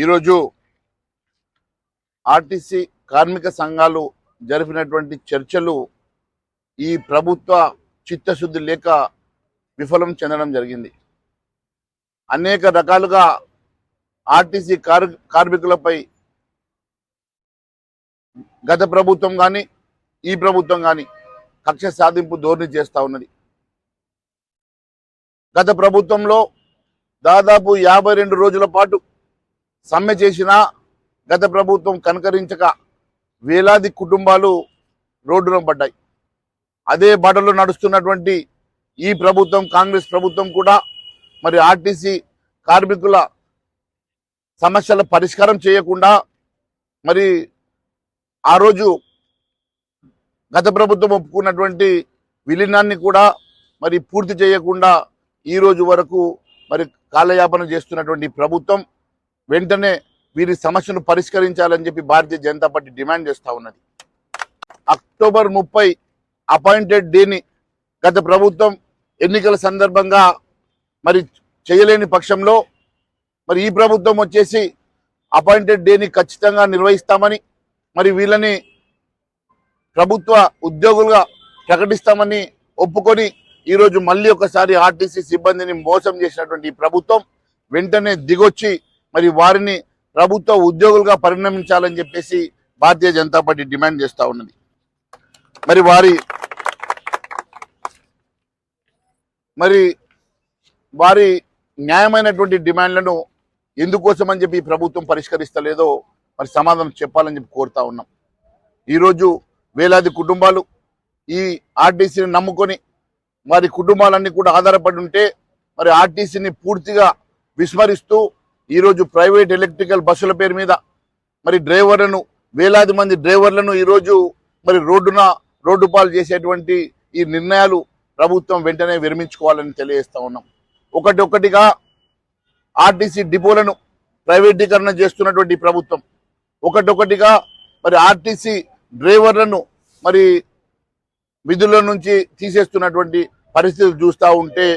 ఈరోజు ఆర్టీసీ కార్మిక సంఘాలు జరిపినటువంటి చర్చలు ఈ ప్రభుత్వ చిత్తశుద్ధి లేక విఫలం చెందడం జరిగింది. అనేక రకాలుగా ఆర్టీసీ కార్మికులపై గత ప్రభుత్వం కానీ ఈ ప్రభుత్వం కానీ కక్ష సాధింపు ధోరణి చేస్తూ ఉన్నది. గత ప్రభుత్వంలో దాదాపు 52 రోజుల పాటు సమ్మె చేసినా గత ప్రభుత్వం కనకరించక వేలాది కుటుంబాలు రోడ్డున పడ్డాయి. అదే బాటలో నడుస్తున్నటువంటి ఈ ప్రభుత్వం, కాంగ్రెస్ ప్రభుత్వం కూడా మరి ఆర్టీసీ కార్మికుల సమస్యల పరిష్కారం చేయకుండా మరి ఆ రోజు గత ప్రభుత్వం ఒప్పుకున్నటువంటి విలీనాన్ని కూడా మరి పూర్తి చేయకుండా ఈ రోజు వరకు మరి కాలయాపన చేస్తున్నటువంటి ప్రభుత్వం వెంటనే వీరి సమస్యను పరిష్కరించాలని చెప్పి భారతీయ జనతా పార్టీ డిమాండ్ చేస్తూ ఉన్నది. అక్టోబర్ 30 అపాయింటెడ్ డేని గత ప్రభుత్వం ఎన్నికల సందర్భంగా మరి చేయలేని పక్షంలో మరి ఈ ప్రభుత్వం వచ్చేసి అపాయింటెడ్ డేని ఖచ్చితంగా నిర్వహిస్తామని మరి వీళ్ళని ప్రభుత్వ ఉద్యోగులుగా ప్రకటిస్తామని ఒప్పుకొని ఈరోజు మళ్ళీ ఒకసారి ఆర్టీసీ సిబ్బందిని మోసం చేసినటువంటి ఈ ప్రభుత్వం వెంటనే దిగొచ్చి మరి వారిని ప్రభుత్వ ఉద్యోగులుగా పరిణమించాలని చెప్పేసి భారతీయ జనతా పార్టీ డిమాండ్ చేస్తూ ఉన్నది. వారి న్యాయమైనటువంటి డిమాండ్లను ఎందుకోసం అని చెప్పి ఈ ప్రభుత్వం పరిష్కరిస్తలేదో మరి సమాధానం చెప్పాలని చెప్పి కోరుతా ఉన్నాం. ఈరోజు వేలాది కుటుంబాలు ఈ ఆర్టీసీని నమ్ముకొని వారి కుటుంబాలన్నీ కూడా ఆధారపడి ఉంటే మరి ఆర్టీసీని పూర్తిగా విస్మరిస్తూ ఈరోజు ప్రైవేట్ ఎలక్ట్రికల్ బస్సుల పేరు మీద మరి డ్రైవర్లను, వేలాది మంది డ్రైవర్లను ఈరోజు మరి రోడ్డు పాలు చేసేటువంటి ఈ నిర్ణయాలు ప్రభుత్వం వెంటనే విరమించుకోవాలని తెలియజేస్తా ఉన్నాం. ఒకటిగా ఆర్టీసీ డిపోలను ప్రైవేటీకరణ చేస్తున్నటువంటి ప్రభుత్వం, ఒకటిగా మరి ఆర్టీసీ డ్రైవర్లను మరి విధుల నుంచి తీసేస్తున్నటువంటి పరిస్థితులు చూస్తూ ఉంటే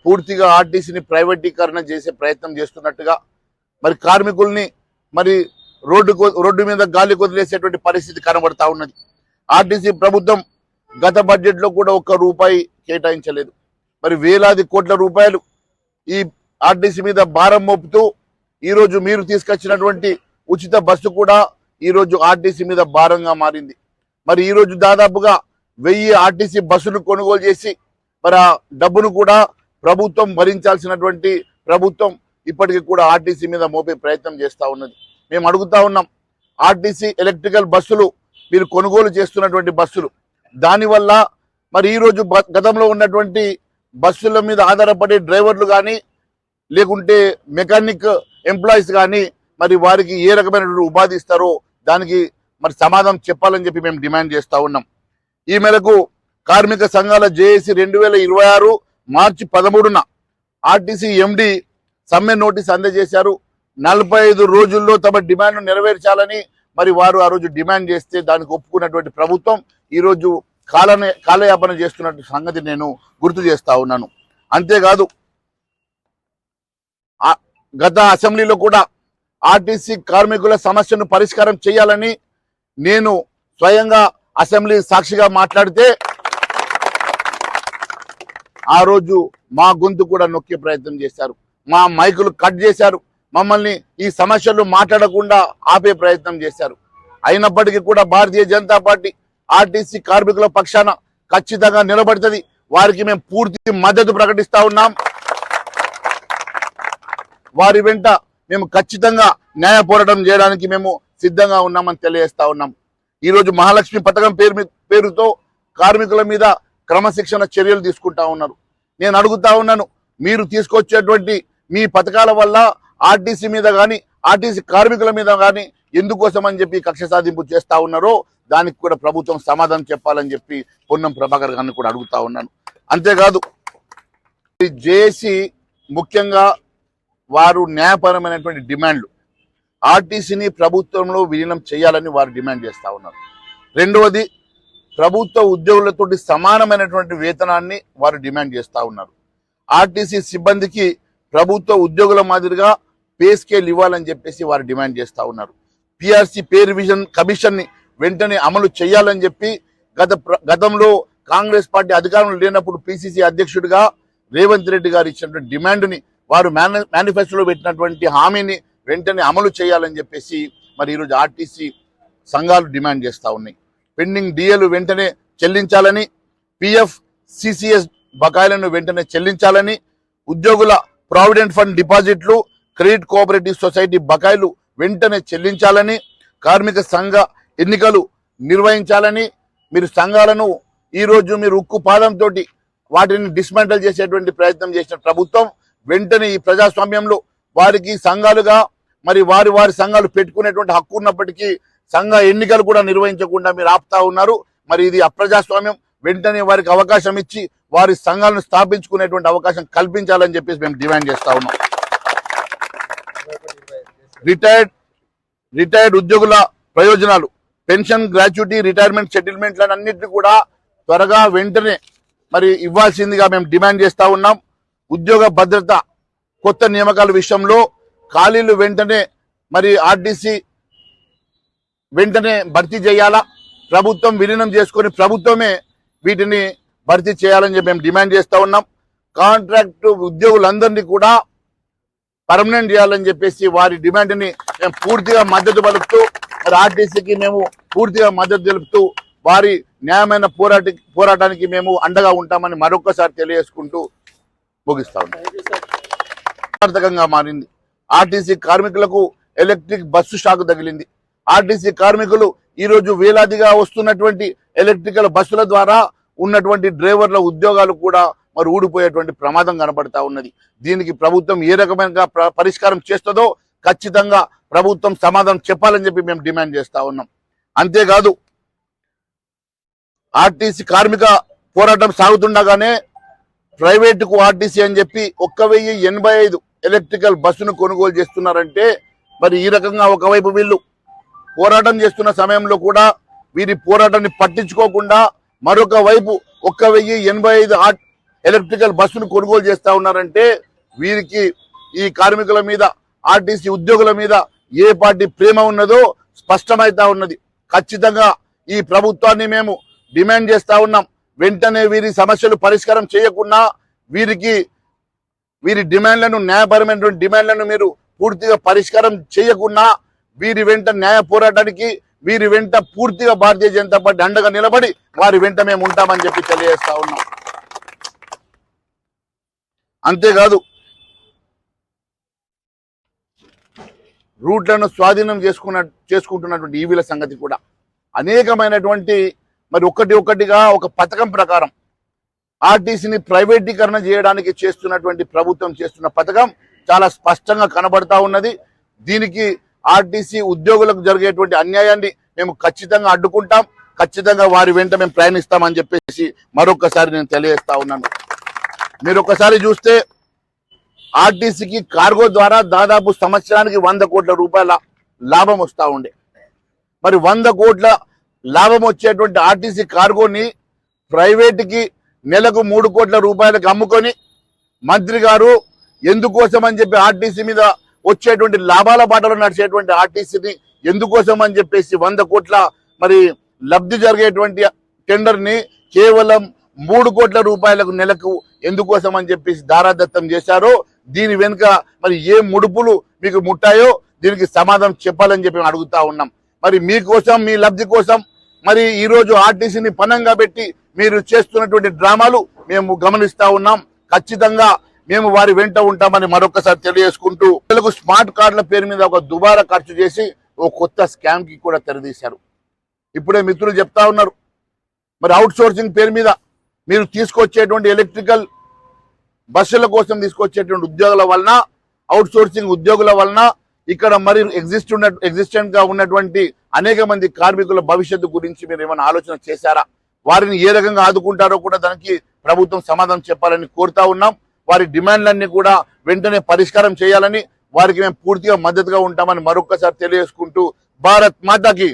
పూర్తిగా ఆర్టీసీని ప్రైవేటీకరణ చేసే ప్రయత్నం చేస్తున్నట్టుగా మరి కార్మికుల్ని మరి రోడ్డు మీద గాలి వదిలేసేటువంటి పరిస్థితి కనబడతా ఉన్నది. ఆర్టీసీ ప్రభుత్వం గత బడ్జెట్లో కూడా ₹1 కేటాయించలేదు. మరి వేలాది కోట్ల రూపాయలు ఈ ఆర్టీసీ మీద భారం మోపుతూ ఈరోజు మీరు తీసుకొచ్చినటువంటి ఉచిత బస్సు కూడా ఈరోజు ఆర్టీసీ మీద భారంగా మారింది. మరి ఈరోజు దాదాపుగా 1000 ఆర్టీసీ బస్సులు కొనుగోలు చేసి మరి ఆ డబ్బును కూడా ప్రభుత్వం భరించాల్సినటువంటి ప్రభుత్వం ఇప్పటికీ కూడా ఆర్టీసీ మీద మోపే ప్రయత్నం చేస్తూ ఉన్నది. మేము అడుగుతా ఉన్నాం, ఆర్టీసీ ఎలక్ట్రికల్ బస్సులు మీరు కొనుగోలు చేస్తున్నటువంటి బస్సులు, దానివల్ల మరి ఈరోజు గతంలో ఉన్నటువంటి బస్సుల మీద ఆధారపడే డ్రైవర్లు కానీ లేకుంటే మెకానిక్ ఎంప్లాయీస్ కానీ మరి వారికి ఏ రకమైనటువంటి ఉపాధి ఇస్తారో దానికి మరి సమాధానం చెప్పాలని చెప్పి మేము డిమాండ్ చేస్తూ ఉన్నాం. ఈ మేరకు కార్మిక సంఘాల జేఏసీ 2026 మార్చి 13న ఆర్టీసీ ఎండి సమ్మె నోటీస్ అందజేశారు. 45 రోజుల్లో తమ డిమాండ్ నెరవేర్చాలని మరి వారు ఆ రోజు డిమాండ్ చేస్తే దానికి ఒప్పుకున్నటువంటి ప్రభుత్వం ఈరోజు కాలయాపన చేస్తున్నటువంటి సంగతి నేను గుర్తు చేస్తా ఉన్నాను. అంతేకాదు గత అసెంబ్లీలో కూడా ఆర్టీసీ కార్మికుల సమస్యను పరిష్కారం చేయాలని నేను స్వయంగా అసెంబ్లీ సాక్షిగా మాట్లాడితే ఆ రోజు మా గొంతు కూడా నొక్కే ప్రయత్నం చేశారు, మా మైకులు కట్ చేశారు, మమ్మల్ని ఈ సమస్యలు మాట్లాడకుండా ఆపే ప్రయత్నం చేశారు. అయినప్పటికీ కూడా భారతీయ జనతా పార్టీ ఆర్టీసీ కార్మికుల పక్షాన ఖచ్చితంగా నిలబడుతుంది. వారికి మేము పూర్తి మద్దతు ప్రకటిస్తా ఉన్నాం. వారి వెంట మేము ఖచ్చితంగా న్యాయ పోరాటం చేయడానికి మేము సిద్ధంగా ఉన్నామని తెలియజేస్తా ఉన్నాం. ఈరోజు మహాలక్ష్మి పథకం పేరుతో కార్మికుల మీద క్రమశిక్షణ చర్యలు తీసుకుంటా ఉన్నారు. నేను అడుగుతా ఉన్నాను, మీరు తీసుకొచ్చేటువంటి మీ పథకాల వల్ల ఆర్టీసీ మీద కానీ ఆర్టీసీ కార్మికుల మీద కానీ ఎందుకోసం అని చెప్పి కక్ష సాధింపు చేస్తా ఉన్నారో దానికి కూడా ప్రభుత్వం సమాధానం చెప్పాలని చెప్పి పొన్నం ప్రభాకర్ గారిని కూడా అడుగుతా ఉన్నాను. అంతేకాదు జేఏసీ ముఖ్యంగా వారు న్యాయపరమైనటువంటి డిమాండ్లు, ఆర్టీసీని ప్రభుత్వంలో విలీనం చేయాలని వారు డిమాండ్ చేస్తూ ఉన్నారు. రెండవది, ప్రభుత్వ ఉద్యోగులతోటి సమానమైనటువంటి వేతనాన్ని వారు డిమాండ్ చేస్తూ ఉన్నారు. ఆర్టీసీ సిబ్బందికి ప్రభుత్వ ఉద్యోగుల మాదిరిగా పే స్కేల్ ఇవ్వాలని చెప్పేసి వారు డిమాండ్ చేస్తూ ఉన్నారు. పిఆర్సీ పే రివిజన్ కమిషన్ని వెంటనే అమలు చేయాలని చెప్పి గతంలో కాంగ్రెస్ పార్టీ అధికారంలో లేనప్పుడు పిసిసి అధ్యక్షుడిగా రేవంత్ రెడ్డి గారు ఇచ్చినటువంటి డిమాండ్ని వారు మేనిఫెస్టోలో పెట్టినటువంటి హామీని వెంటనే అమలు చేయాలని చెప్పేసి మరి ఈరోజు ఆర్టీసీ సంఘాలు డిమాండ్ చేస్తూ ఉన్నాయి. పెండింగ్ డిఏలు వెంటనే చెల్లించాలని, పిఎఫ్ సిసిఎస్ బకాయిలను వెంటనే చెల్లించాలని, ఉద్యోగుల ప్రావిడెంట్ ఫండ్ డిపాజిట్లు, క్రెడిట్ కోఆపరేటివ్ సొసైటీ బకాయిలు వెంటనే చెల్లించాలని, కార్మిక సంఘ ఎన్నికలు నిర్వహించాలని, మీరు సంఘాలను ఈరోజు మీరు ఉక్కు పాదంతో వాటిని డిస్మెంటల్ చేసేటువంటి ప్రయత్నం చేసిన ప్రభుత్వం వెంటనే ఈ ప్రజాస్వామ్యంలో వారికి సంఘాలుగా మరి వారి సంఘాలు పెట్టుకునేటువంటి హక్కు ఉన్నప్పటికీ సంఘ ఎన్నికలు కూడా నిర్వహించకుండా మీరు ఆపుతా ఉన్నారు. మరి ఇది అప్రజాస్వామ్యం. వెంటనే వారికి అవకాశం ఇచ్చి వారి సంఘాలను స్థాపించుకునేటువంటి అవకాశం కల్పించాలని చెప్పేసి మేము డిమాండ్ చేస్తా ఉన్నాం. రిటైర్డ్ ఉద్యోగుల ప్రయోజనాలు, పెన్షన్, గ్రాట్యుటీ, రిటైర్మెంట్ సెటిల్మెంట్లన్నింటినీ కూడా త్వరగా వెంటనే మరి ఇవ్వాల్సిందిగా మేము డిమాండ్ చేస్తా ఉన్నాం. ఉద్యోగ భద్రత, కొత్త నియామకాల విషయంలో ఖాళీలు వెంటనే మరి ఆర్టీసీ వెంటనే భర్తీ చేయాలా, ప్రభుత్వం విలీనం చేసుకొని ప్రభుత్వమే వీటిని భర్తీ చేయాలని చెప్పి మేము డిమాండ్ చేస్తా ఉన్నాం. కాంట్రాక్ట్ ఉద్యోగులందరినీ కూడా పర్మనెంట్ చేయాలని చెప్పేసి వారి డిమాండ్ని మేము పూర్తిగా మద్దతు పలుకుతూ మరి ఆర్టీసీకి మేము పూర్తిగా మద్దతు తెలుపుతూ వారి న్యాయమైన పోరాటానికి మేము అండగా ఉంటామని మరొకసారి తెలియజేసుకుంటూ ముగిస్తా ఉన్నాం. సార్థకంగా మారింది. ఆర్టీసీ కార్మికులకు ఎలక్ట్రిక్ బస్సు షాక్ తగిలింది. ఆర్టీసీ కార్మికులు ఈరోజు వేలాదిగా వస్తున్నటువంటి ఎలక్ట్రికల్ బస్సుల ద్వారా ఉన్నటువంటి డ్రైవర్ల ఉద్యోగాలు కూడా మరి ఊడిపోయేటువంటి ప్రమాదం కనబడతా ఉన్నది. దీనికి ప్రభుత్వం ఏ రకమైన పరిష్కారం చేస్తుందో ఖచ్చితంగా ప్రభుత్వం సమాధానం చెప్పాలని చెప్పి మేము డిమాండ్ చేస్తా ఉన్నాం. అంతేకాదు, ఆర్టీసీ కార్మిక పోరాటం సాగుతుండగానే ప్రైవేటుకు ఆర్టీసీ అని చెప్పి 1085 ఎలక్ట్రికల్ బస్సును కొనుగోలు చేస్తున్నారంటే మరి ఈ రకంగా ఒకవైపు వీళ్ళు పోరాటం చేస్తున్న సమయంలో కూడా వీరి పోరాటాన్ని పట్టించుకోకుండా మరొక వైపు 1085 ఎలక్ట్రికల్ బస్సును కొనుగోలు చేస్తా ఉన్నారంటే వీరికి ఈ కార్మికుల మీద, ఆర్టీసీ ఉద్యోగుల మీద ఏ పార్టీ ప్రేమ ఉన్నదో స్పష్టమైతా ఉన్నది. ఖచ్చితంగా ఈ ప్రభుత్వాన్ని మేము డిమాండ్ చేస్తా ఉన్నాం. వెంటనే వీరి సమస్యలు పరిష్కారం చేయకుండా వీరి డిమాండ్లను, న్యాయపరమైనటువంటి డిమాండ్లను మీరు పూర్తిగా పరిష్కారం చేయకుండా వీరి వెంట న్యాయ పోరాటానికి వీరి వెంట పూర్తిగా భారతీయ జనతా పార్టీ అండగా నిలబడి వారి వెంట మేము ఉంటామని చెప్పి తెలియజేస్తా ఉన్నాం. అంతేకాదు, రూట్లను స్వాధీనం చేసుకుంటున్నటువంటి ఈవీల సంగతి కూడా అనేకమైనటువంటి మరి ఒక్కటిగా ఒక పథకం ప్రకారం ఆర్టీసీని ప్రైవేటీకరణ చేయడానికి చేస్తున్నటువంటి ప్రభుత్వం చేస్తున్న పథకం చాలా స్పష్టంగా కనబడతా ఉన్నది. దీనికి ఆర్టీసీ ఉద్యోగులకు జరిగేటువంటి అన్యాయాన్ని మేము ఖచ్చితంగా అడ్డుకుంటాం. ఖచ్చితంగా వారి వెంట మేము ప్రయాణిస్తామని చెప్పేసి మరొకసారి నేను తెలియజేస్తా ఉన్నాను. మీరు ఒకసారి చూస్తే ఆర్టీసీకి కార్గో ద్వారా దాదాపు సంవత్సరానికి 100 కోట్ల రూపాయల లాభం వస్తూ ఉండే. మరి 100 కోట్ల లాభం వచ్చేటువంటి ఆర్టీసీ కార్గోని ప్రైవేట్కి నెలకు 3 కోట్ల రూపాయలకు అమ్ముకొని మంత్రి గారు ఎందుకోసం అని చెప్పి ఆర్టీసీ మీద వచ్చేటువంటి లాభాల బాటలో నడిచేటువంటి ఆర్టీసీని ఎందుకోసం అని చెప్పేసి 100 కోట్ల మరి లబ్ధి జరిగేటువంటి టెండర్ని కేవలం 3 కోట్ల రూపాయలకు నెలకు ఎందుకోసం అని చెప్పేసి దారాదత్తం చేశారో దీని వెనుక మరి ఏ ముడుపులు మీకు ముట్టాయో దీనికి సమాధానం చెప్పాలని చెప్పి అడుగుతా ఉన్నాం. మరి మీకోసం, మీ లబ్ధి కోసం మరి ఈరోజు ఆర్టీసీని పణంగా పెట్టి మీరు చేస్తున్నటువంటి డ్రామాలు మేము గమనిస్తా ఉన్నాం. ఖచ్చితంగా మేము వారి వెంట ఉంటామని మరొకసారి తెలియజేసుకుంటూ పిల్లలకు స్మార్ట్ కార్డుల పేరు మీద ఒక దుబారా ఖర్చు చేసి ఓ కొత్త స్కామ్ కి కూడా తెరదీశారు. ఇప్పుడే మిత్రులు చెప్తా ఉన్నారు, మరి అవుట్ సోర్సింగ్ పేరు మీద మీరు తీసుకొచ్చేటువంటి ఎలక్ట్రికల్ బస్సుల కోసం తీసుకొచ్చేటువంటి ఉద్యోగుల వలన, అవుట్ సోర్సింగ్ ఉద్యోగుల వలన ఇక్కడ మరి ఎగ్జిస్టెంట్ గా ఉన్నటువంటి అనేక మంది కార్మికుల భవిష్యత్తు గురించి మీరు ఏమైనా ఆలోచన చేశారా? వారిని ఏ రకంగా ఆదుకుంటారో కూడా దానికి ప్రభుత్వం సమాధానం చెప్పాలని కోరుతా ఉన్నాం. వారి డిమాండ్లన్నీ కూడా వెంటనే పరిష్కారం చేయాలని వారికి మేము పూర్తిగా మద్దతుగా ఉంటామని మరొకసారి తెలియజేసుకుంటూ భారత్ మాతాకి